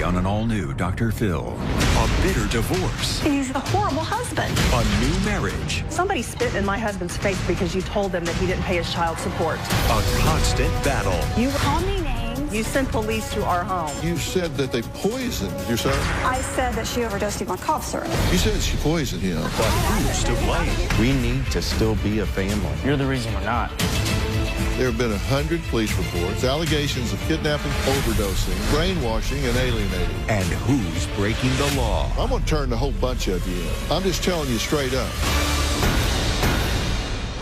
Today on an all-new Dr. Phil. A bitter divorce. He's a horrible husband. A new marriage. Somebody spit in my husband's face because you told them that he didn't pay his child support. A constant battle. You called me names. You sent police to our home. You said that they poisoned your son. I said that she overdosed him on cough syrup. You said she poisoned him. But who's to blame? We need to still be a family. You're the reason we're not. There have been 100 police reports, allegations of kidnapping, overdosing, brainwashing, and alienating. And who's breaking the law? I'm going to turn the whole bunch of you in. I'm just telling you straight up.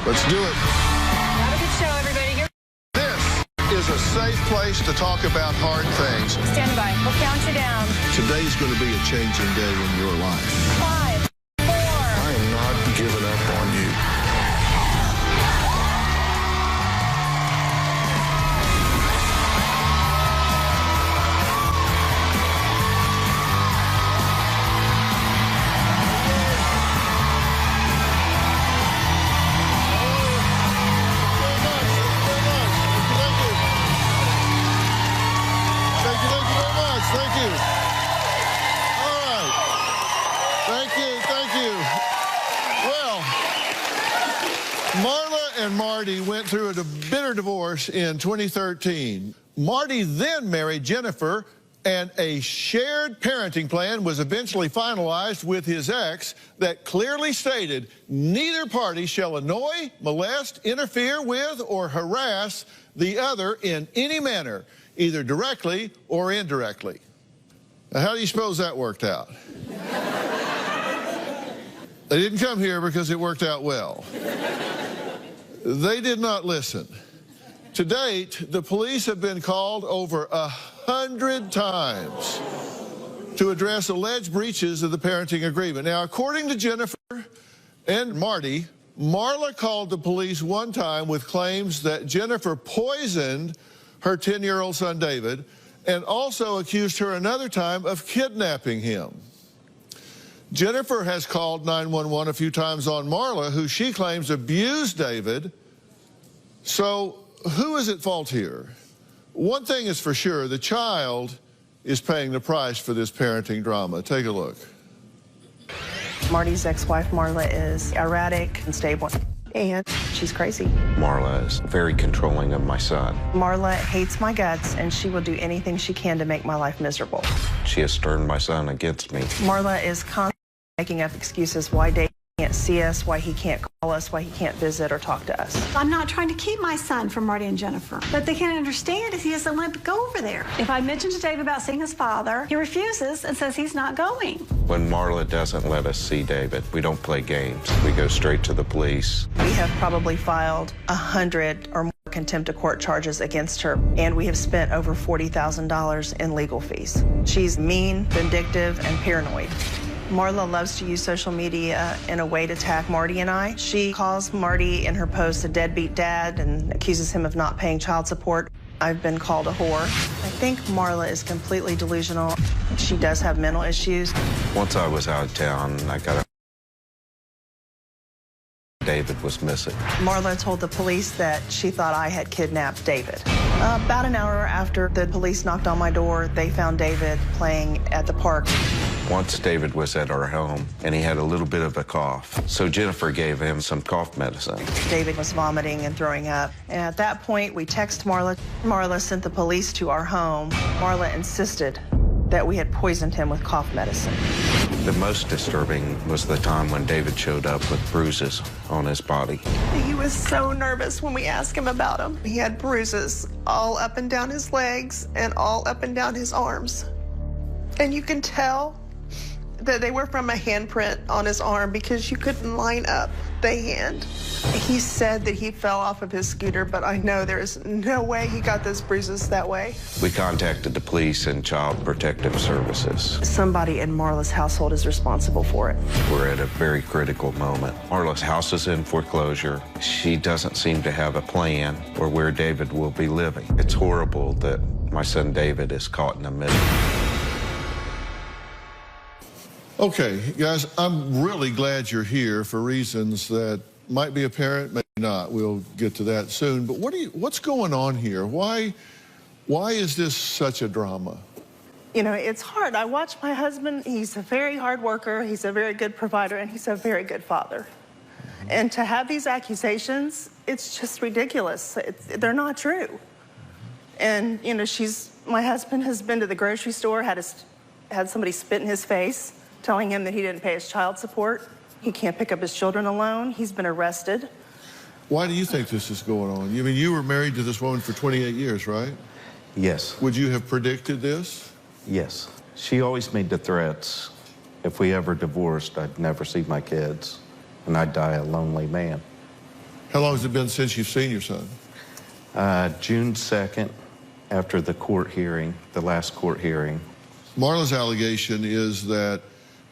Let's do it. Have a good show, everybody. This is a safe place to talk about hard things. Stand by. We'll count you down. Today's going to be a changing day in your life. 5, 4. I am not giving up on you. Thank you. All right. Thank you. Well, Marla and Marty went through a bitter divorce in 2013. Marty then married Jennifer, and a shared parenting plan was eventually finalized with his ex that clearly stated neither party shall annoy, molest, interfere with, or harass the other in any manner, either directly or indirectly. Now, how do you suppose that worked out? They didn't come here because it worked out well. They did not listen. To date, the police have been called over 100 times to address alleged breaches of the parenting agreement. Now, according to Jennifer and Marty, Marla called the police one time with claims that Jennifer poisoned her 10-year-old son, David, and also accused her another time of kidnapping him. Jennifer has called 911 a few times on Marla, who she claims abused David. So who is at fault here? One thing is for sure, the child is paying the price for this parenting drama. Take a look. Marty's ex-wife, Marla, is erratic, unstable, and she's crazy. Marla is very controlling of my son. Marla hates my guts, and she will do anything she can to make my life miserable. She has turned my son against me. Marla is constantly making up excuses why Dave can't see us, why he can't call us, why he can't visit or talk to us. I'm not trying to keep my son from Marty and Jennifer, but they can't understand is he doesn't want to go over there. If I mention to Dave about seeing his father, he refuses and says he's not going. When Marla doesn't let us see David, we don't play games. We go straight to the police. We have probably filed 100 or more contempt of court charges against her, and we have spent over $40,000 in legal fees. She's mean, vindictive, and paranoid. Marla loves to use social media in a way to attack Marty and I. She calls Marty in her post a deadbeat dad and accuses him of not paying child support. I've been called a whore. I think Marla is completely delusional. She does have mental issues. Once I was out of town, I got a David was missing. Marla told the police that she thought I had kidnapped David. About an hour after the police knocked on my door, they found David playing at the park. Once David was at our home, and he had a little bit of a cough. So Jennifer gave him some cough medicine. David was vomiting and throwing up. And at that point, we texted Marla. Marla sent the police to our home. Marla insisted that we had poisoned him with cough medicine. The most disturbing was the time when David showed up with bruises on his body. He was so nervous when we asked him about him. He had bruises all up and down his legs and all up and down his arms. And you can tell that they were from a handprint on his arm because you couldn't line up the hand. He said that he fell off of his scooter, but I know there is no way he got those bruises that way. We contacted the police and Child Protective Services. Somebody in Marla's household is responsible for it. We're at a very critical moment. Marla's house is in foreclosure. She doesn't seem to have a plan or where David will be living. It's horrible that my son David is caught in the middle. Okay, guys, I'm really glad you're here for reasons that might be apparent, maybe not. We'll get to that soon. But what's going on here? Why is this such a drama? You know, it's hard. I watch my husband. He's a very hard worker. He's a very good provider, and he's a very good father. And to have these accusations, it's just ridiculous. They're not true. And, you know, my husband has been to the grocery store, had somebody spit in his face, telling him that he didn't pay his child support. He can't pick up his children alone. He's been arrested. Why do you think this is going on? You mean you were married to this woman for 28 years, right? Yes. Would you have predicted this? Yes. She always made the threats. If we ever divorced, I'd never see my kids, and I'd die a lonely man. How long has it been since you've seen your son? June 2nd, after the court hearing, the last court hearing. Marla's allegation is that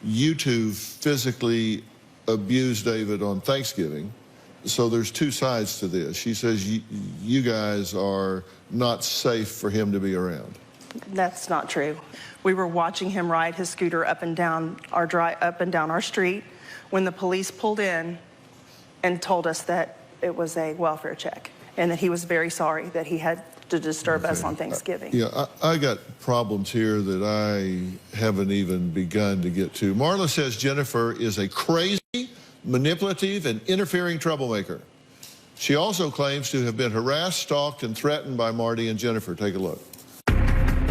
you two physically abused David on Thanksgiving. So there's two sides to this. She says you guys are not safe for him to be around. That's not true. We were watching him ride his scooter up and down our street when the police pulled in and told us that it was a welfare check and that he was very sorry that he had to disturb us on Thanksgiving. Yeah, I got problems here that I haven't even begun to get to. Marla says Jennifer is a crazy, manipulative, and interfering troublemaker. She also claims to have been harassed, stalked, and threatened by Marty and Jennifer. Take a look.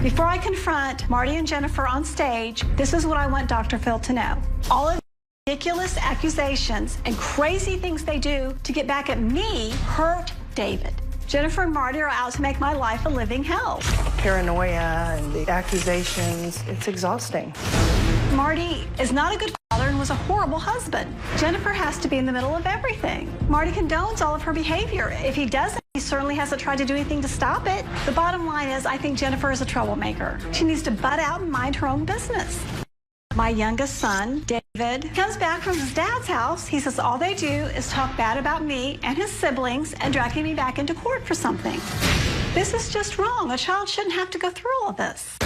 Before I confront Marty and Jennifer on stage, this is what I want Dr. Phil to know. All of the ridiculous accusations and crazy things they do to get back at me hurt David. Jennifer and Marty are out to make my life a living hell. Paranoia and the accusations, it's exhausting. Marty is not a good father and was a horrible husband. Jennifer has to be in the middle of everything. Marty condones all of her behavior. If he doesn't, he certainly hasn't tried to do anything to stop it. The bottom line is, I think Jennifer is a troublemaker. She needs to butt out and mind her own business. My youngest son, David, comes back from his dad's house. He says all they do is talk bad about me and his siblings and dragging me back into court for something. This is just wrong. A child shouldn't have to go through all of this.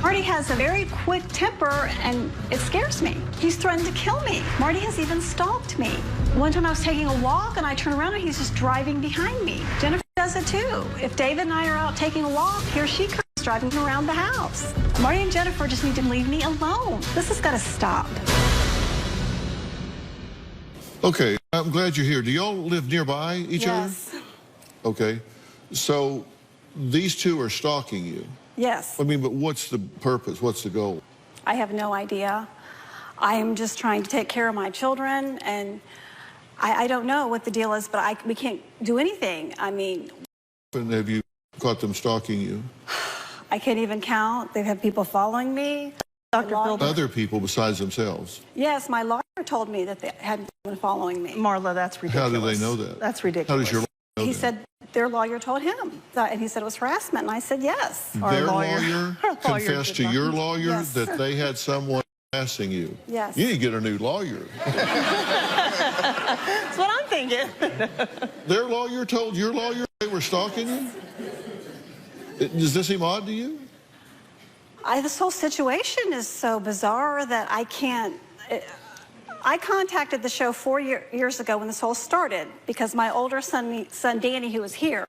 Marty has a very quick temper, and it scares me. He's threatened to kill me. Marty has even stalked me. One time I was taking a walk, and I turn around, and he's just driving behind me. Jennifer does it, too. If David and I are out taking a walk, here she comes driving around the house. Marty and Jennifer just need to leave me alone. This has got to stop. Okay, I'm glad you're here. Do y'all live nearby each other? Yes. Okay, so these two are stalking you. Yes. I mean, but what's the purpose? What's the goal? I have no idea. I am just trying to take care of my children, and I don't know what the deal is, but we can't do anything. I mean... And have you caught them stalking you? I can't even count. They've had people following me. Dr. Phil, other people besides themselves? Yes, my lawyer told me that they had been following me. Marla, that's ridiculous. How do they know that? That's ridiculous. How does your lawyer know He that? said their lawyer told him, and he said it was harassment, and I said yes. Their lawyer confessed to your lawyer Yes. that they had someone harassing you? Yes. You need to get a new lawyer. That's what I'm thinking. Their lawyer told your lawyer they were stalking you? Does this seem odd to you? This whole situation is so bizarre that I can't... I contacted the show 4 years ago when this whole started because my older son Danny, who was here,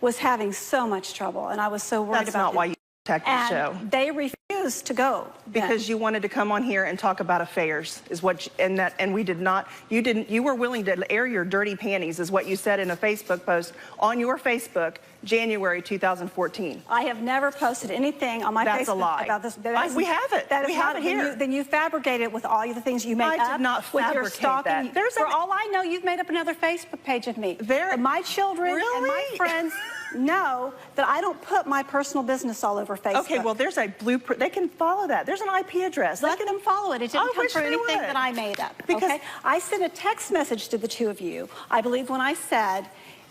was having so much trouble, and I was so worried That's about not why you contacted the show. And they refused to go. Because you wanted to come on here and talk about affairs, is what, and we did not. You were willing to air your dirty panties, is what you said in a Facebook post on your Facebook, January 2014. I have never posted anything on my That's Facebook a lie. about this. We have it. We have it here. Then you fabricated it with all the things you made up. I did not with your fabricate stalking. that. For all I know, you've made up another Facebook page of me. My children and my Really? friends know that I don't put my personal business all over Facebook. Okay, well, there's a blueprint. They can follow that. There's an IP address. Let them follow it. It didn't come from anything that I made up. Because okay? I sent a text message to the two of you, I believe, when I said,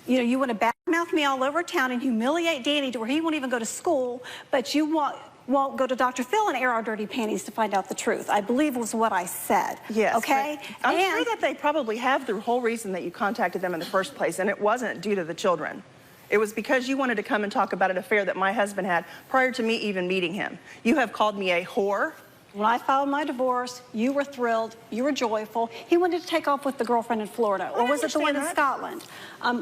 you know, you want to badmouth me all over town and humiliate Danny to where he won't even go to school, but you won't go to Dr. Phil and air our dirty panties to find out the truth. I believe was what I said. Yes. Okay? I'm sure that they probably have the whole reason that you contacted them in the first place, and it wasn't due to the children. It was because you wanted to come and talk about an affair that my husband had prior to me even meeting him. You have called me a whore. When I filed my divorce, you were thrilled, you were joyful. He wanted to take off with the girlfriend in Florida, or was it the one in Scotland?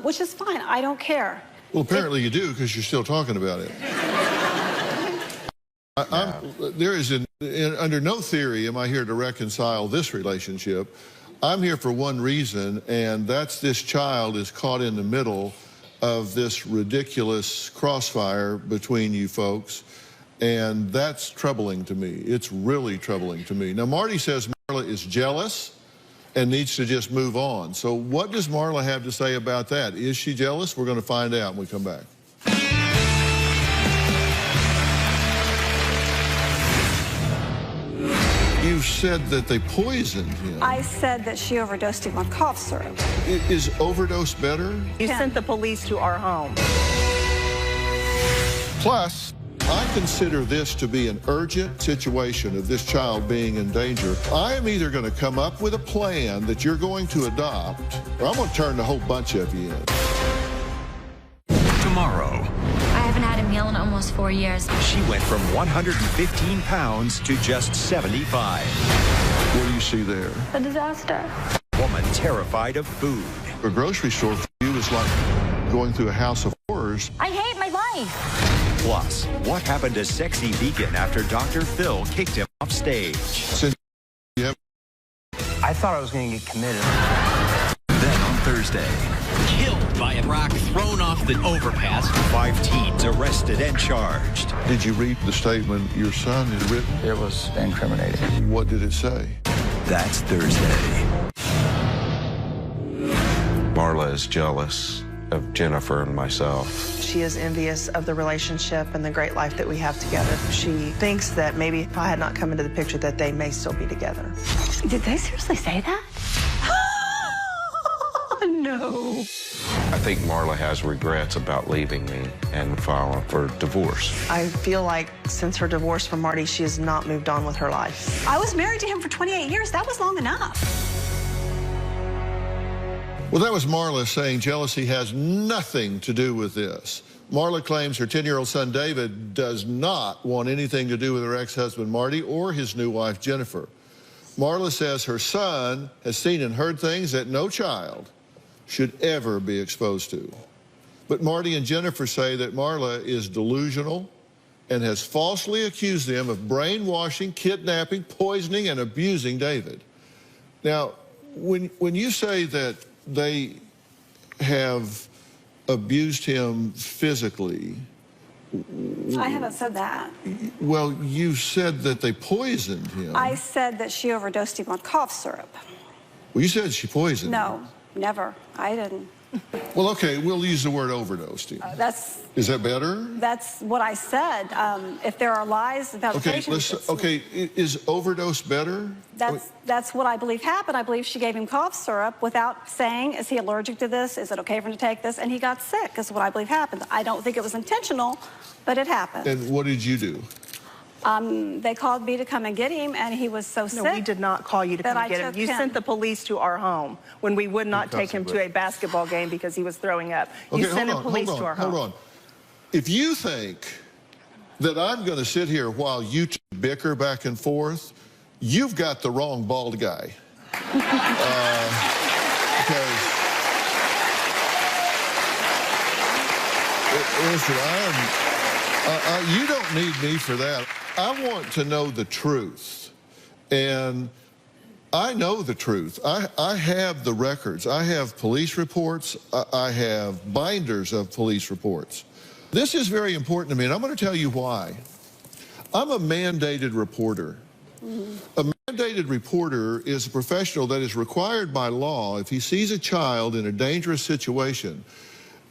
Which is fine, I don't care. Well, apparently you do, because you're still talking about it. There is, under no theory am I here to reconcile this relationship. I'm here for one reason, and that's this child is caught in the middle of this ridiculous crossfire between you folks, and that's troubling to me. It's really troubling to me. Now, Marty says Marla is jealous and needs to just move on. So what does Marla have to say about that? Is she jealous? We're going to find out when we come back. You said that they poisoned him. I said that she overdosed him on cough syrup. Is overdose better? You sent the police to our home. Plus, I consider this to be an urgent situation of this child being in danger. I am either going to come up with a plan that you're going to adopt, or I'm going to turn the whole bunch of you in. Tomorrow. I haven't had a meal in almost 4 years. She went from 115 pounds to just 75. What do you see there? A disaster. Woman terrified of food. A grocery store for you is like going through a house of horrors. I hate my life. Plus, what happened to sexy vegan after Dr. Phil kicked him off stage? Since you have I thought I was going to get committed. Then on Thursday, Killed by a rock thrown off the overpass. 5 teens arrested and charged. Did you read the statement your son had written? It was incriminating. What did it say? That's Thursday. Marla is jealous of Jennifer and myself. She is envious of the relationship and the great life that we have together. She thinks that maybe if I had not come into the picture that they may still be together. Did they seriously say that? No. I think Marla has regrets about leaving me and filing for divorce. I feel like since her divorce from Marty, she has not moved on with her life. I was married to him for 28 years. That was long enough. Well, that was Marla saying jealousy has nothing to do with this. Marla claims her 10-year-old son David does not want anything to do with her ex-husband Marty or his new wife Jennifer. Marla says her son has seen and heard things that no child should ever be exposed to. But Marty and Jennifer say that Marla is delusional and has falsely accused them of brainwashing, kidnapping, poisoning, and abusing David. Now, when you say that they have abused him physically, I haven't said that. well, you said that they poisoned him. I said that she overdosed him on cough syrup. Well, you said she poisoned him. No, never. I didn't. Well, okay, we'll use the word overdosed him. Is that better? That's what I said. If there are lies about Okay, patients, okay, is overdose better? that's what I believe happened. I believe she gave him cough syrup without saying, is he allergic to this? Is it okay for him to take this? And he got sick, is what I believe happened. I don't think it was intentional, but it happened. And what did you do? They called me to come and get him, and he was so sick. No, we did not call you to come get him. You sent the police to our home when we would not take him to a basketball game because he was throwing up. Okay, you sent the police to our home. Hold on. If you think that I'm going to sit here while you two bicker back and forth, you've got the wrong bald guy. Because listen, you don't need me for that. I want to know the truth, and I know the truth. I have the records. I have police reports. I have binders of police reports. This is very important to me, and I'm going to tell you why. I'm a mandated reporter. A mandated reporter is a professional that is required by law, if he sees a child in a dangerous situation,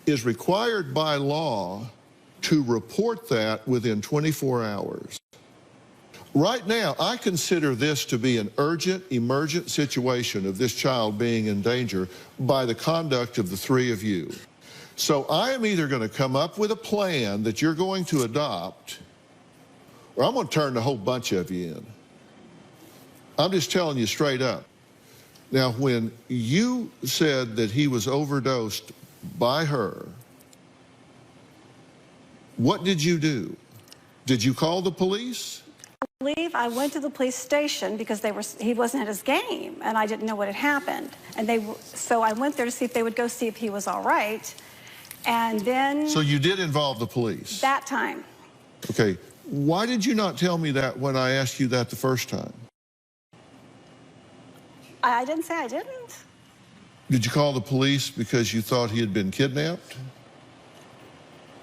is required by law to report that within 24 hours. Right now, I consider this to be an urgent, emergent situation of this child being in danger by the conduct of the three of you. So I am either going to come up with a plan that you're going to adopt, or I'm going to turn the whole bunch of you in. I'm just telling you straight up. Now, when you said that he was overdosed by her, what did you do? Did you call the police? I believe I went to the police station because he wasn't at his game, and I didn't know what had happened. And so I went there to see if they would go see if he was all right. And then... So you did involve the police? That time. Okay. Why did you not tell me that when I asked you that the first time? I didn't say I didn't. Did you call the police because you thought he had been kidnapped?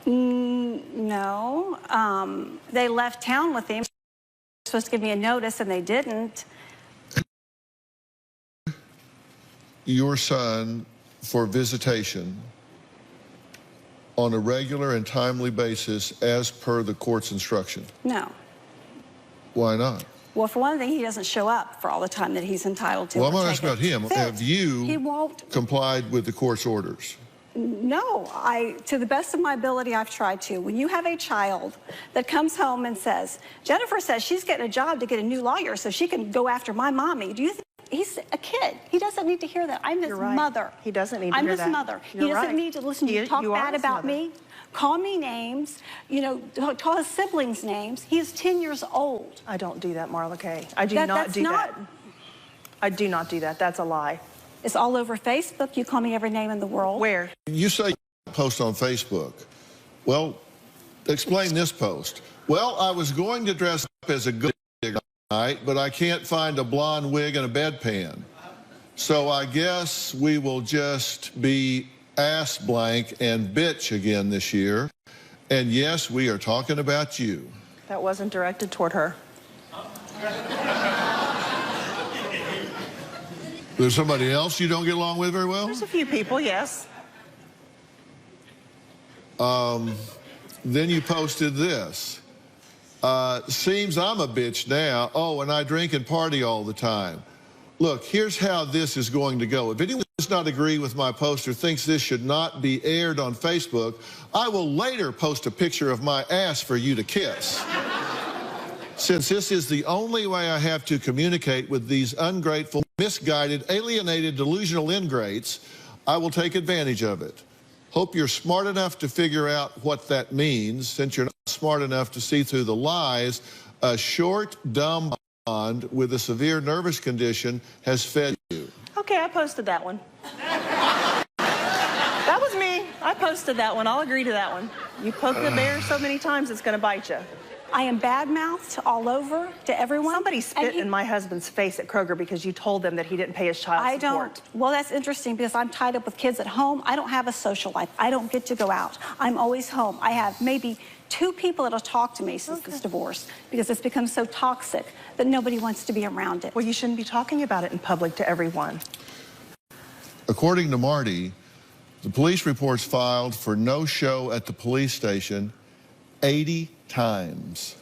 No. They left town with him. They were supposed to give me a notice, and they didn't. Your son for visitation on a regular and timely basis as per the court's instruction? No. Why not? Well, for one thing, he doesn't show up for all the time that he's entitled to. Well, I'm going to ask about him. Have you he won't complied with the court's orders? No, to the best of my ability, I've tried to. When you have a child that comes home and says, Jennifer says she's getting a job to get a new lawyer so she can go after my mommy, do you think he's a kid? He doesn't need to hear that. I'm his mother. He doesn't need to hear that. I'm his mother. He doesn't need to listen to you talk bad about me, call me names, you know, call his siblings names. He is 10 years old. I don't do that, Marla Kay. I do not do that. I do not do that. That's a lie. It's all over Facebook. You call me every name in the world. Where? You say you post on Facebook. Well, explain this post. Well, I was going to dress up as a good tonight, but I can't find a blonde wig and a bedpan. So I guess we will just be ass blank and bitch again this year. And yes, we are talking about you. That wasn't directed toward her. There's somebody else you don't get along with very well? There's a few people, yes. Then you posted this. Seems I'm a bitch now. Oh, and I drink and party all the time. Look, here's how this is going to go. If anyone does not agree with my post or thinks this should not be aired on Facebook, I will later post a picture of my ass for you to kiss. Since this is the only way I have to communicate with these ungrateful, misguided, alienated, delusional ingrates, I will take advantage of it. Hope you're smart enough to figure out what that means. Since you're not smart enough to see through the lies, a short, dumb blonde with a severe nervous condition has fed you. Okay, I posted that one. That was me. I posted that one. I'll agree to that one. You poke the bear so many times, it's going to bite you. I am bad-mouthed all over to everyone. Somebody spit in my husband's face at Kroger because you told them that he didn't pay his child support. I don't. Well, that's interesting because I'm tied up with kids at home. I don't have a social life. I don't get to go out. I'm always home. I have maybe 2 people that'll talk to me since this divorce because it's become so toxic that nobody wants to be around it. Well, you shouldn't be talking about it in public to everyone. According to Marty, the police reports filed for no show at the police station 80 times.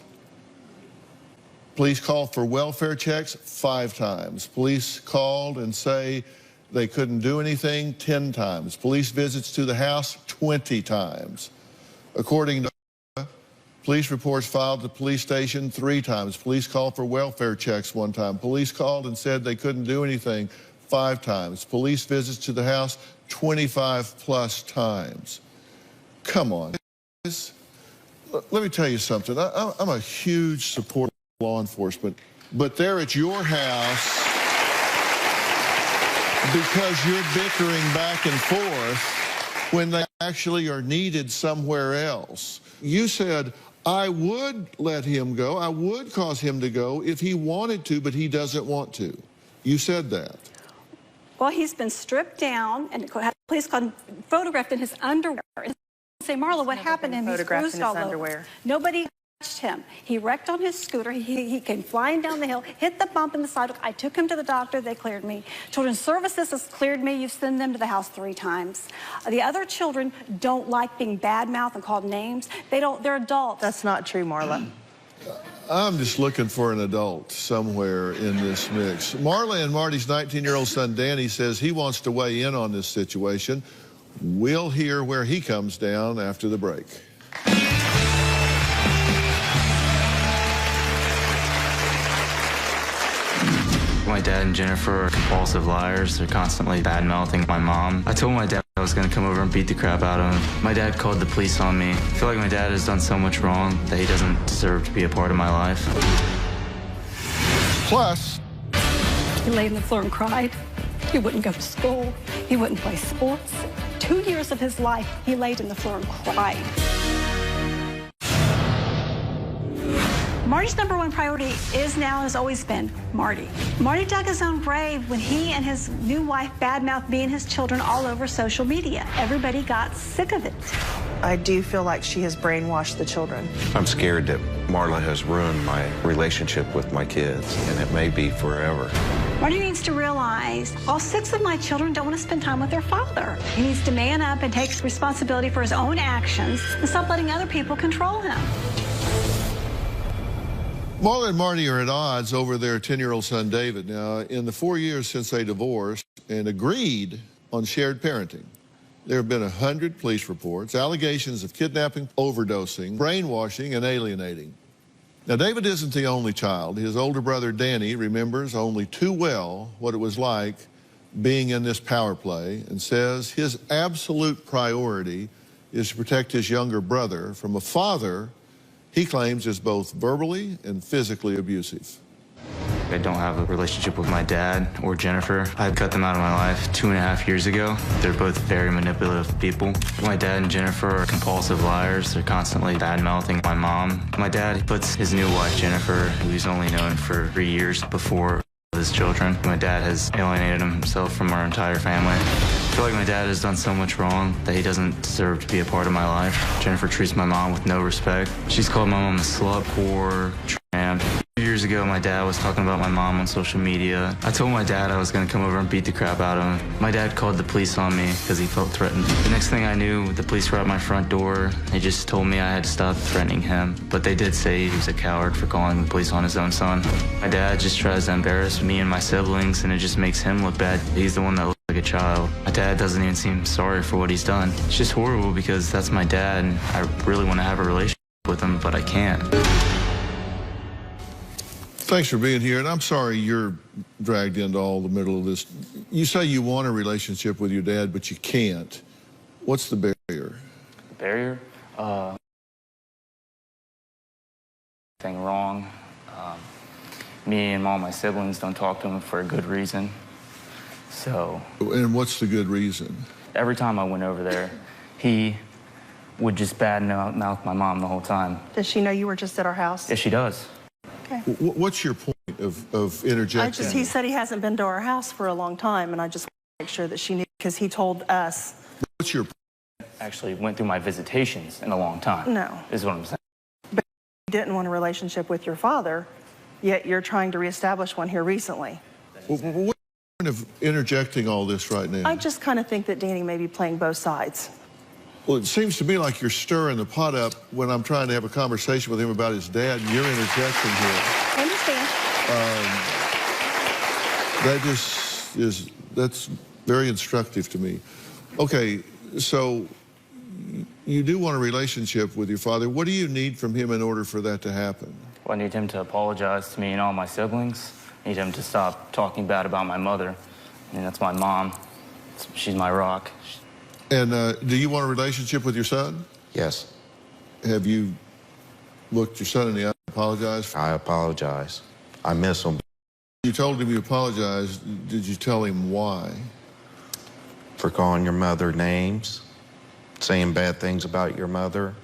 Police called for welfare checks 5 times. Police called and say they couldn't do anything 10 times. Police visits to the house 20 times. According to police reports filed at the police station 3 times. Police called for welfare checks 1 time. Police called and said they couldn't do anything 5 times. Police visits to the house 25 plus times. Come on. Let me tell you something. I'm a huge supporter of law enforcement, but they're at your house because you're bickering back and forth when they actually are needed somewhere else. You said, I would let him go, I would cause him to go if he wanted to, but he doesn't want to. You said that. Well, he's been stripped down and had the police photographed in his underwear. Say, Marla, what happened to him? He's bruised all over. Nobody touched him. He wrecked on his scooter. He came flying down the hill, hit the bump in the sidewalk. I took him to the doctor. They cleared me. Children's Services has cleared me. You've sent them to the house 3 times. The other children don't like being bad-mouthed and called names. They're adults. That's not true, Marla. I'm just looking for an adult somewhere in this mix. Marla and Marty's 19-year-old son, Danny, says he wants to weigh in on this situation. We'll hear where he comes down after the break. My dad and Jennifer are compulsive liars. They're constantly bad-mouthing my mom. I told my dad I was going to come over and beat the crap out of him. My dad called the police on me. I feel like my dad has done so much wrong that he doesn't deserve to be a part of my life. Plus, he laid on the floor and cried. He wouldn't go to school. He wouldn't play sports. 2 years of his life, he laid on the floor and cried. Marty's #1 priority is now and has always been Marty. Marty dug his own grave when he and his new wife badmouthed me and his children all over social media. Everybody got sick of it. I do feel like she has brainwashed the children. I'm scared that Marla has ruined my relationship with my kids, and it may be forever. Marty needs to realize all 6 of my children don't want to spend time with their father. He needs to man up and take responsibility for his own actions and stop letting other people control him. Marla and Marty are at odds over their 10-year-old son, David. Now, in the 4 years since they divorced and agreed on shared parenting, there have been 100 police reports, allegations of kidnapping, overdosing, brainwashing, and alienating. Now, David isn't the only child. His older brother, Danny, remembers only too well what it was like being in this power play and says his absolute priority is to protect his younger brother from a father he claims is both verbally and physically abusive. I don't have a relationship with my dad or Jennifer. I cut them out of my life 2.5 years ago. They're both very manipulative people. My dad and Jennifer are compulsive liars. They're constantly bad-mouthing my mom. My dad puts his new wife, Jennifer, who he's only known for 3 years, before his children. My dad has alienated himself from our entire family. I feel like my dad has done so much wrong that he doesn't deserve to be a part of my life. Jennifer treats my mom with no respect. She's called my mom a slut, whore, tramp. 2 years ago, my dad was talking about my mom on social media. I told my dad I was going to come over and beat the crap out of him. My dad called the police on me because he felt threatened. The next thing I knew, the police were at my front door. They just told me I had to stop threatening him. But they did say he was a coward for calling the police on his own son. My dad just tries to embarrass me and my siblings, and it just makes him look bad. He's the one that looks like a child. My dad doesn't even seem sorry for what he's done. It's just horrible because that's my dad, and I really want to have a relationship with him, but I can't. Thanks for being here, and I'm sorry you're dragged into all the middle of this. You say you want a relationship with your dad, but you can't. What's the barrier? The barrier? Thing wrong. Me and all my siblings don't talk to him for a good reason. So. And what's the good reason? Every time I went over there, he would just badmouth my mom the whole time. Does she know you were just at our house? Yes, she does. Okay. What's your point of interjecting? He said he hasn't been to our house for a long time, and I just want to make sure that she knew, because he told us. What's your point? Actually went through my visitations in a long time. No. Is what I'm saying. But you didn't want a relationship with your father, yet you're trying to reestablish one here recently. What's the point of interjecting all this right now? I just kind of think that Danny may be playing both sides. Well, it seems to me like you're stirring the pot up when I'm trying to have a conversation with him about his dad, and you're interjecting here. I understand. That just is, that's very instructive to me. Okay, so you do want a relationship with your father. What do you need from him in order for that to happen? Well, I need him to apologize to me and all my siblings. I need him to stop talking bad about my mother. I mean, that's my mom. She's my rock. And do you want a relationship with your son? Yes. Have you looked your son in the eye and apologized? I apologize. I miss him. You told him you apologized. Did you tell him why? For calling your mother names, saying bad things about your mother.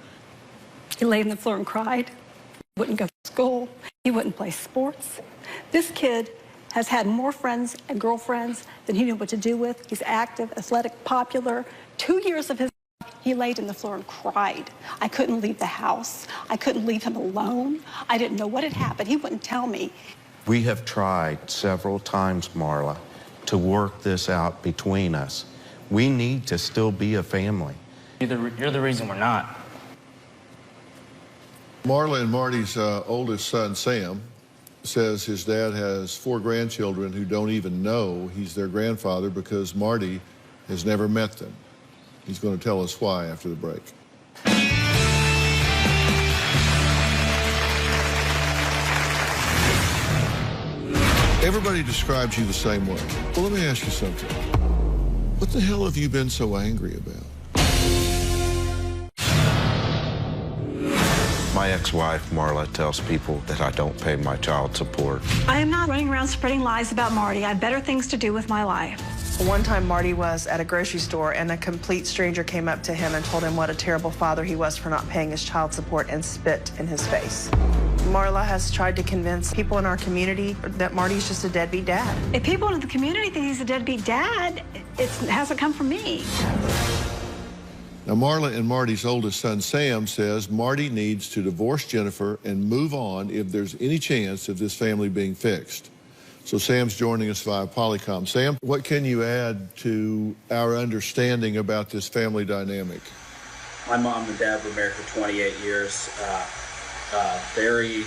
He laid on the floor and cried. He wouldn't go to school. He wouldn't play sports. This kid has had more friends and girlfriends than he knew what to do with. He's active, athletic, popular. 2 years of his life, he laid on the floor and cried. I couldn't leave the house. I couldn't leave him alone. I didn't know what had happened. He wouldn't tell me. We have tried several times, Marla, to work this out between us. We need to still be a family. You're the reason we're not. Marla and Marty's oldest son, Sam, says his dad has 4 grandchildren who don't even know he's their grandfather because Marty has never met them. He's going to tell us why after the break. Everybody describes you the same way. Well, let me ask you something. What the hell have you been so angry about? My ex-wife, Marla, tells people that I don't pay my child support. I am not running around spreading lies about Marty. I have better things to do with my life. One time Marty was at a grocery store and a complete stranger came up to him and told him what a terrible father he was for not paying his child support and spit in his face. Marla has tried to convince people in our community that Marty's just a deadbeat dad. If people in the community think he's a deadbeat dad, it hasn't come from me. Now, Marla and Marty's oldest son, Sam, says Marty needs to divorce Jennifer and move on if there's any chance of this family being fixed. So Sam's joining us via Polycom. Sam, what can you add to our understanding about this family dynamic? My mom and dad were married for 28 years. Very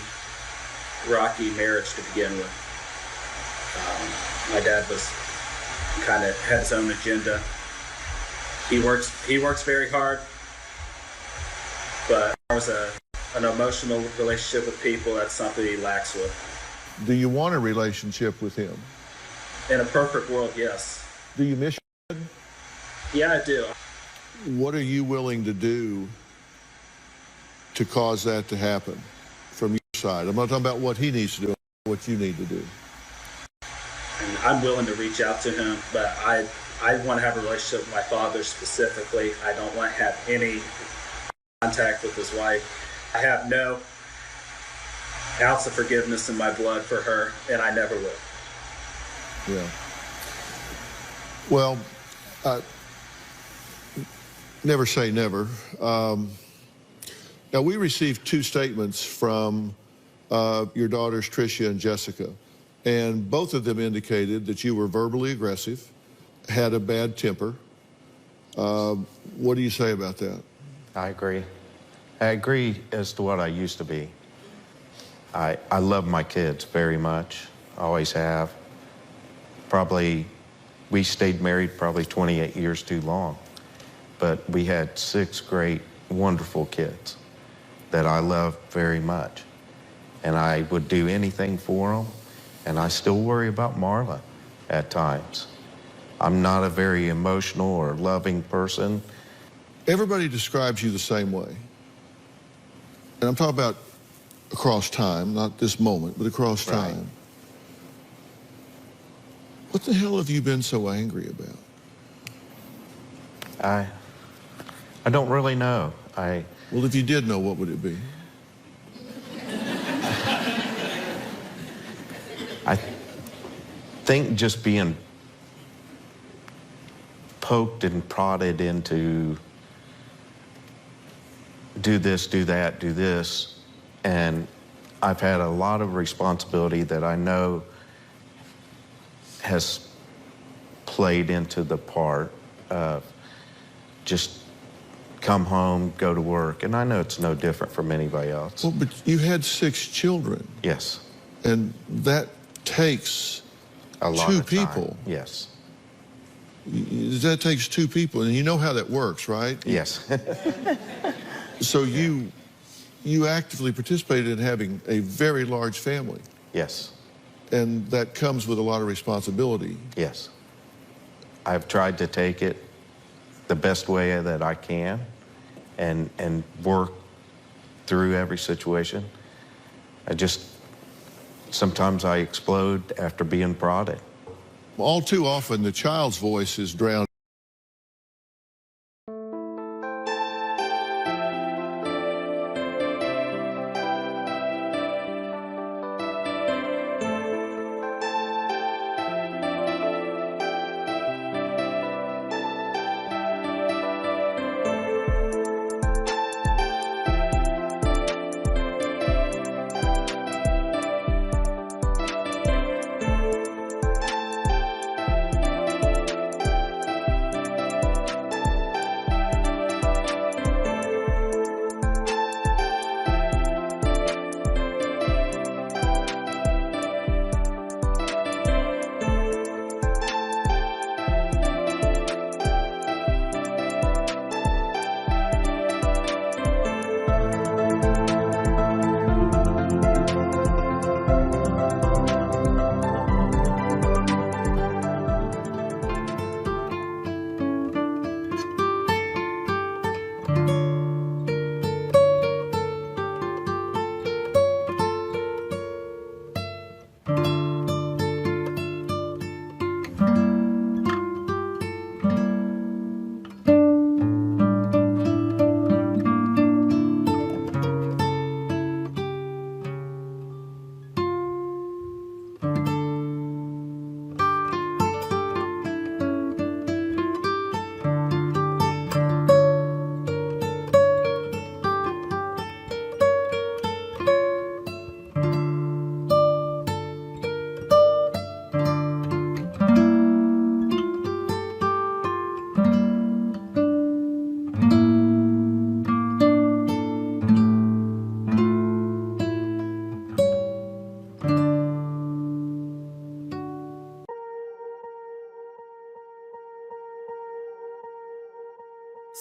rocky marriage to begin with. My dad was kind of had his own agenda. He works very hard, but as an emotional relationship with people, that's something he lacks with. Do you want a relationship with him? In a perfect world, yes. Do you miss your dad? Yeah, I do. What are you willing to do to cause that to happen from your side? I'm not talking about what he needs to do, what you need to do. And I'm willing to reach out to him, but I want to have a relationship with my father specifically. I don't want to have any contact with his wife. I have no ounce of forgiveness in my blood for her, and I never will. Yeah. Well, never say never. Now, we received 2 statements from your daughters, Tricia and Jessica, and both of them indicated that you were verbally aggressive, had a bad temper. What do you say about that? I agree. I agree as to what I used to be. I love my kids very much, always have. We stayed married probably 28 years too long, but we had 6 great, wonderful kids that I love very much. And I would do anything for them, and I still worry about Marla at times. I'm not a very emotional or loving person. Everybody describes you the same way. And I'm talking about across time, not this moment, but across time. Right. What the hell have you been so angry about? I don't really know. Well, if you did know, what would it be? I think just being poked and prodded into do this, do that, do this, and I've had a lot of responsibility that I know has played into the part of just come home, go to work, and I know it's no different from anybody else. Well, but you had 6 children. Yes. And that takes a lot 2 of people. Time. Yes. That takes 2 people, and you know how that works, right? Yes. So you actively participated in having a very large family. Yes. And that comes with a lot of responsibility. Yes. I've tried to take it the best way that I can and work through every situation. Sometimes I explode after being prodded. All too often, the child's voice is drowned.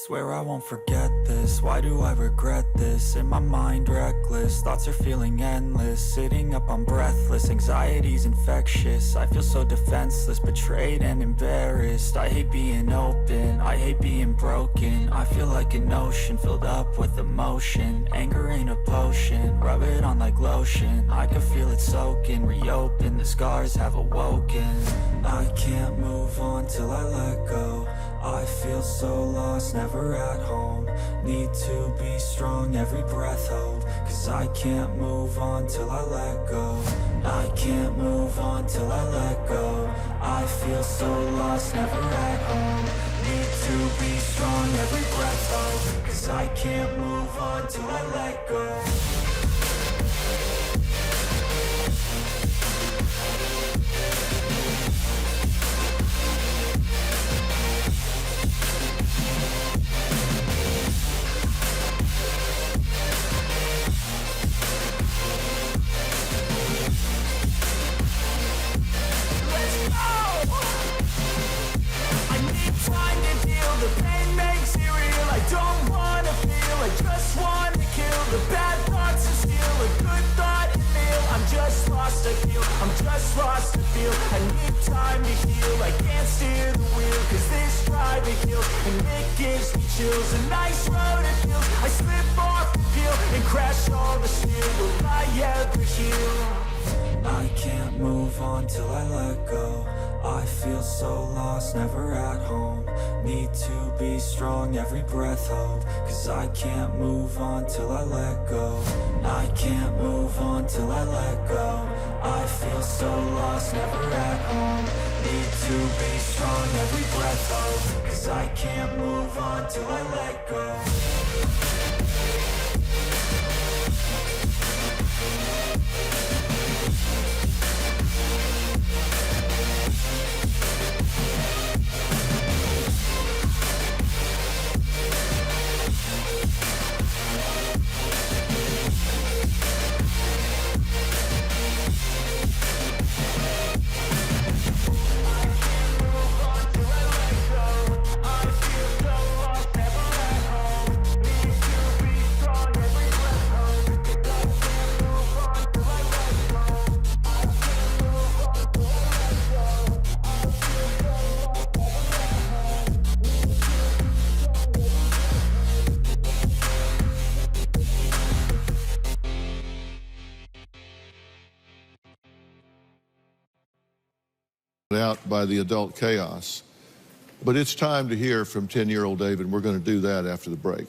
Swear I won't forget this, why do I regret this? In my mind reckless, thoughts are feeling endless. Sitting up, I'm breathless, anxiety's infectious. I feel so defenseless, betrayed and embarrassed. I hate being open, I hate being broken. I feel like an ocean filled up with emotion. Anger ain't a potion, rub it on like lotion. I can feel it soaking, reopen, the scars have awoken. I can't move on till I let go. I feel so lost, never at home. Need to be strong, every breath hold. Cause I can't move on till I let go. I can't move on till I let go. I feel so lost, never at home. Need to be strong, every breath hold. Cause I can't move on till I let go. I need time to heal, I can't steer the wheel. Cause this driving hill, and it gives me chills. A nice road it feels, I slip off the peel and crash all the steel. Will I ever heal? I can't move on till I let go. I feel so lost, never at home. Need to be strong, every breath hold. Cause I can't move on till I let go. I can't move on till I let go. I feel so lost, never at home. Need to be strong, every breath hold. Cause I can't move on till I let go. Out by the adult chaos. But it's time to hear from 10-year-old David. We're going to do that after the break.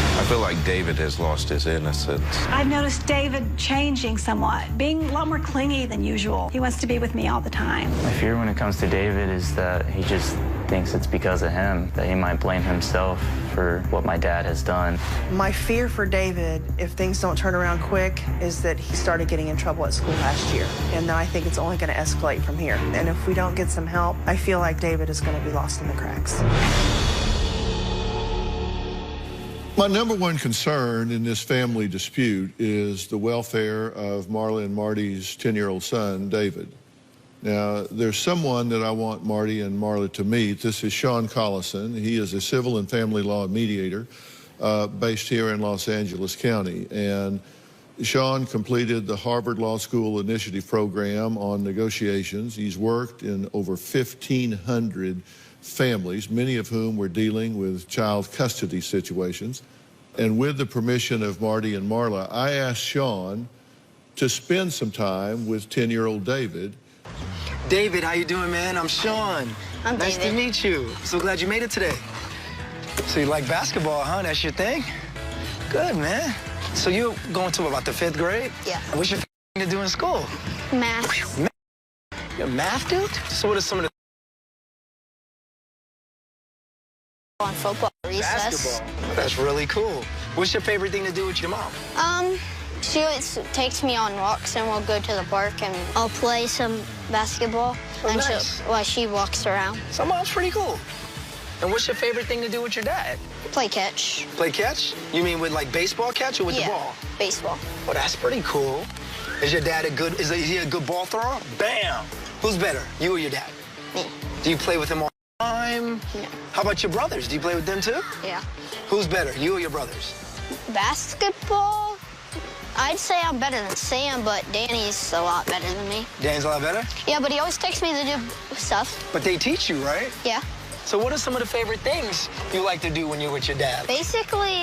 I feel like David has lost his innocence. I've noticed David changing somewhat, being a lot more clingy than usual. He wants to be with me all the time. My fear when it comes to David is that he just thinks it's because of him, that he might blame himself for what my dad has done. My fear for David, if things don't turn around quick, is that he started getting in trouble at school last year. And then I think it's only going to escalate from here. And if we don't get some help, I feel like David is going to be lost in the cracks. My number one concern in this family dispute is the welfare of Marla and Marty's 10-year-old son, David. Now, there's someone that I want Marty and Marla to meet. This is Sean Collison. He is a civil and family law mediator based here in Los Angeles County. And Sean completed the Harvard Law School Initiative Program on negotiations. He's worked in over 1,500 families, many of whom were dealing with child custody situations. And with the permission of Marty and Marla, I asked Sean to spend some time with 10-year-old David. David, how you doing, man? I'm Sean. I'm nice David. to meet you. So glad you made it today. So you like basketball, huh? That's your thing? Good, man. So you're going to about the 5th grade? Yeah. What's your thing to do in school? Math. You're a math dude? So what are some of the... On football recess. Basketball. That's really cool. What's your favorite thing to do with your mom? She always takes me on walks, and we'll go to the park, and I'll play some basketball. Oh, and nice. while she walks around. So mom's pretty cool. And what's your favorite thing to do with your dad? Play catch. Play catch? You mean with like baseball catch or with the ball? Baseball. Well, that's pretty cool. Is your dad is he a good ball thrower? Bam! Who's better, you or your dad? Me. Do you play with him all the time? No. How about your brothers? Do you play with them too? Yeah. Who's better, you or your brothers? Basketball? I'd say I'm better than Sam, but Danny's a lot better than me. Danny's a lot better? Yeah, but he always takes me to do stuff. But they teach you, right? Yeah. So what are some of the favorite things you like to do when you're with your dad? Basically,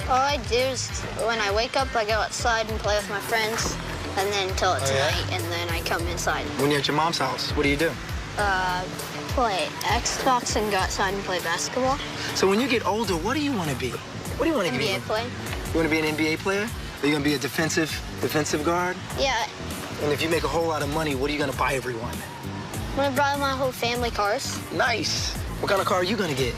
all I do is when I wake up, I go outside and play with my friends, and then until it's night, and then I come inside. When you're at your mom's house, what do you do? Play Xbox and go outside and play basketball. So when you get older, what do you want to be? What do you want to be? NBA player. You want to be an NBA player? Are you going to be a defensive guard? Yeah. And if you make a whole lot of money, what are you going to buy everyone? I'm going to buy my whole family cars. Nice. What kind of car are you going to get?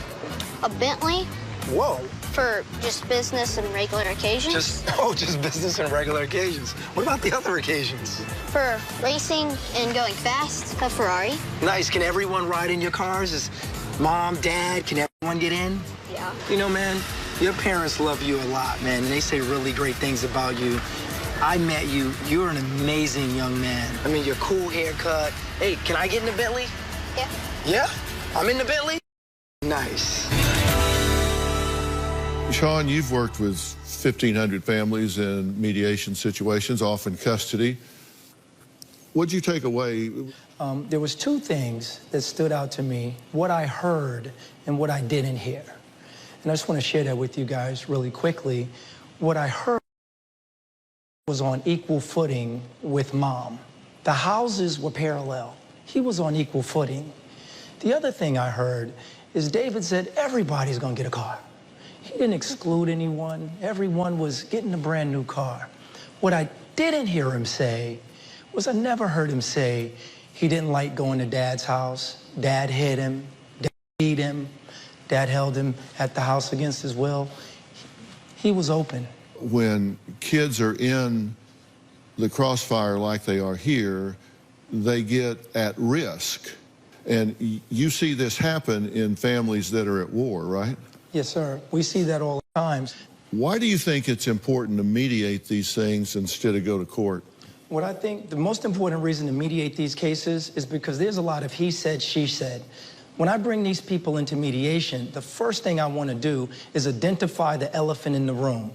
A Bentley. Whoa. For just business and regular occasions. Just business and regular occasions. What about the other occasions? For racing and going fast, a Ferrari. Nice. Can everyone ride in your cars? Is mom, dad, can everyone get in? Yeah. You know, man, your parents love you a lot, man, and they say really great things about you. I met you. You're an amazing young man. I mean, your cool haircut. Hey, can I get in the Bentley? Yeah. Yeah? I'm in the Bentley? Nice. Sean, you've worked with 1,500 families in mediation situations, often custody. What'd you take away? There was two things that stood out to me, what I heard and what I didn't hear. And I just want to share that with you guys really quickly. What I heard was on equal footing with mom. The houses were parallel. He was on equal footing. The other thing I heard is David said, everybody's going to get a car. He didn't exclude anyone. Everyone was getting a brand new car. What I didn't hear him say was I never heard him say he didn't like going to Dad's house. Dad hit him. Dad beat him. Dad held him at the house against his will. He was open. When kids are in the crossfire like they are here, they get at risk. And you see this happen in families that are at war, right? Yes, sir. We see that all the time. Why do you think it's important to mediate these things instead of go to court? What I think the most important reason to mediate these cases is because there's a lot of he said, she said. When I bring these people into mediation, the first thing I want to do is identify the elephant in the room.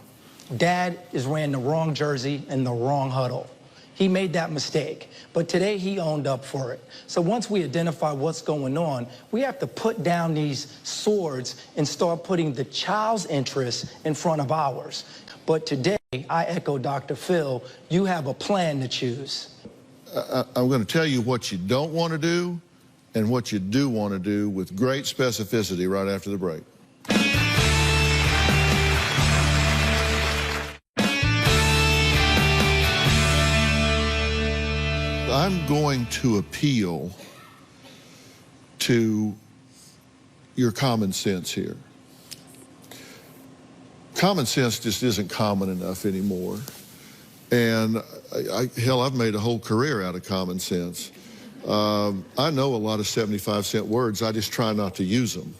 Dad is wearing the wrong jersey and the wrong huddle. He made that mistake, but today he owned up for it. So once we identify what's going on, we have to put down these swords and start putting the child's interests in front of ours. But today, I echo Dr. Phil, you have a plan to choose. I'm going to tell you what you don't want to do and what you do want to do with great specificity right after the break. I'm going to appeal to your common sense here. Common sense just isn't common enough anymore. And hell, I've made a whole career out of common sense. I know a lot of 75-cent words. I just try not to use them.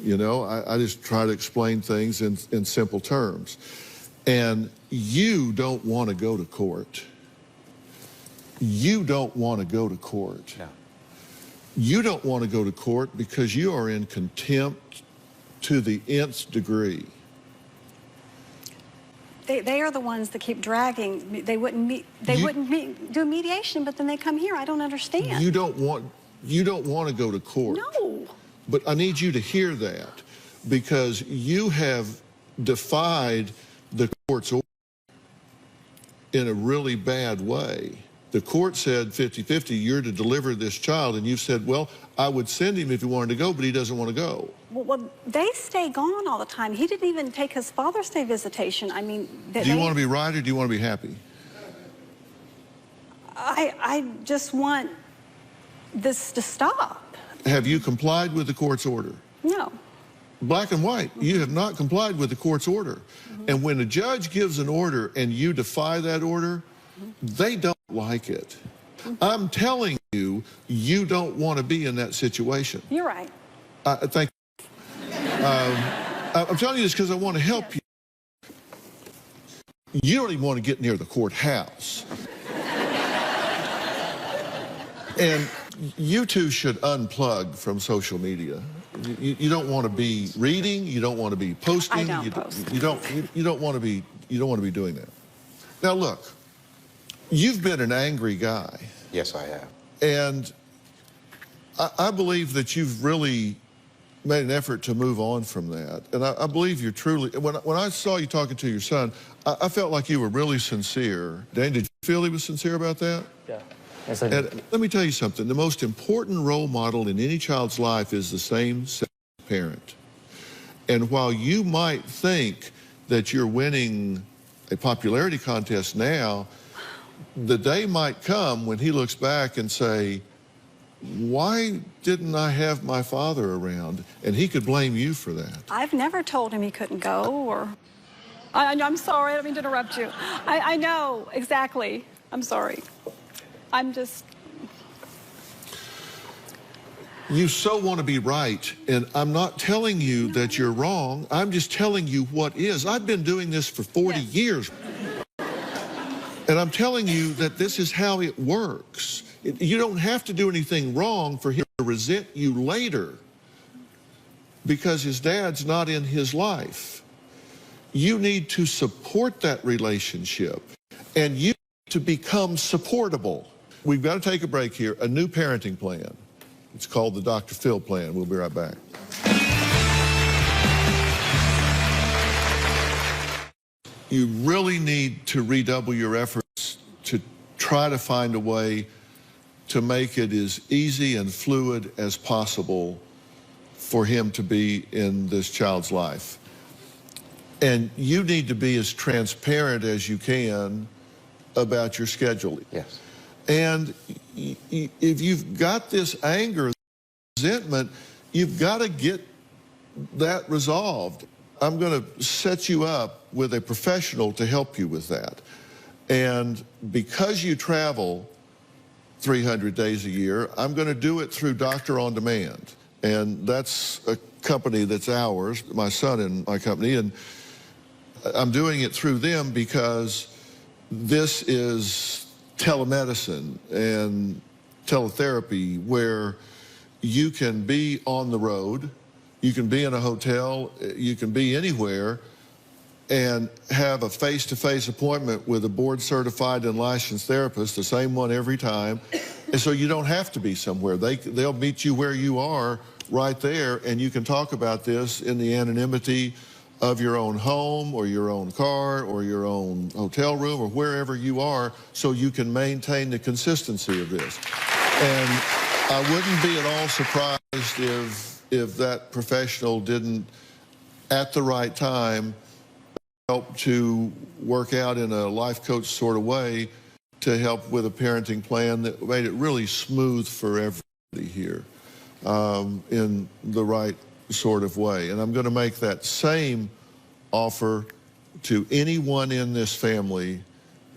You know, I just try to explain things in simple terms. And you don't want to go to court. You don't want to go to court. No. You don't want to go to court because you are in contempt to the nth degree. They are the ones that keep dragging. They wouldn't do mediation, but then they come here. I don't understand. You don't want to go to court. No. But I need you to hear that because you have defied the court's order in a really bad way. The court said 50-50, you're to deliver this child, and you said, well, I would send him if he wanted to go, but he doesn't want to go. Well, they stay gone all the time. He didn't even take his Father's Day visitation. I mean, do you want to be right or do you want to be happy? I just want this to stop. Have you complied with the court's order? No. Black and white, you have not complied with the court's order. And when a judge gives an order and you defy that order, they don't like it. I'm telling you, you don't want to be in that situation. You're right. Thank you. I'm telling you this because I want to help you. You don't even want to get near the courthouse. And you two should unplug from social media. You don't want to be reading. You don't want to be posting. I don't post. You don't want to be doing that. Now look, you've been an angry guy. Yes, I have. And I believe that you've really made an effort to move on from that. And I believe you're truly, when I saw you talking to your son, I felt like you were really sincere. Dan, did you feel he was sincere about that? Yeah. Yes, I did. And let me tell you something. The most important role model in any child's life is the same-sex parent. And while you might think that you're winning a popularity contest now, the day might come when he looks back and say, why didn't I have my father around? And he could blame you for that. I've never told him he couldn't go, or... I'm sorry, I don't mean to interrupt you. I know, exactly. I'm sorry. I'm just... You so want to be right, and I'm not telling you that you're wrong. I'm just telling you what is. I've been doing this for 40 years. And I'm telling you that this is how it works. You don't have to do anything wrong for him to resent you later because his dad's not in his life. You need to support that relationship, and you need to become supportable. We've got to take a break here. A new parenting plan. It's called the Dr. Phil plan. We'll be right back. You really need to redouble your efforts to try to find a way to make it as easy and fluid as possible for him to be in this child's life. And you need to be as transparent as you can about your schedule. Yes. And if you've got this anger, resentment, you've got to get that resolved. I'm going to set you up with a professional to help you with that. And because you travel 300 days a year, I'm going to do it through Doctor On Demand. And that's a company that's ours, my son and my company. And I'm doing it through them because this is telemedicine and teletherapy where you can be on the road, you can be in a hotel, you can be anywhere and have a face-to-face appointment with a board-certified and licensed therapist, the same one every time. And so you don't have to be somewhere. They'll meet you where you are right there, and you can talk about this in the anonymity of your own home or your own car or your own hotel room or wherever you are, so you can maintain the consistency of this. And I wouldn't be at all surprised if that professional didn't, at the right time, help to work out in a life coach sort of way to help with a parenting plan that made it really smooth for everybody here in the right sort of way. And I'm going to make that same offer to anyone in this family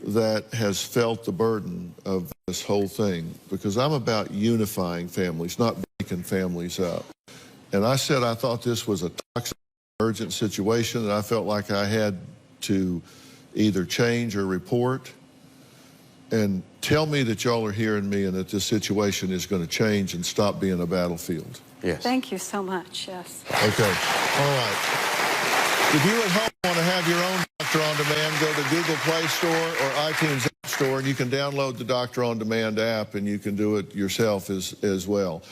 that has felt the burden of this whole thing, because I'm about unifying families, not breaking families up. And I said I thought this was a toxic, urgent situation that I felt like I had to either change or report. And tell me that y'all are hearing me and that this situation is going to change and stop being a battlefield. Yes. Thank you so much, yes. Okay, all right. If you at home want to have your own Doctor On Demand, go to Google Play Store or iTunes App Store, and you can download the Doctor On Demand app, and you can do it yourself as well.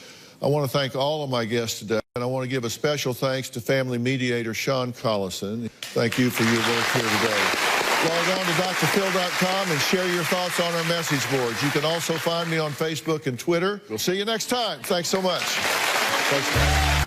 I want to thank all of my guests today, and I want to give a special thanks to family mediator Sean Collison. Thank you for your work here today. Log on to drphil.com and share your thoughts on our message boards. You can also find me on Facebook and Twitter. We'll see you next time. Thanks so much. Thanks.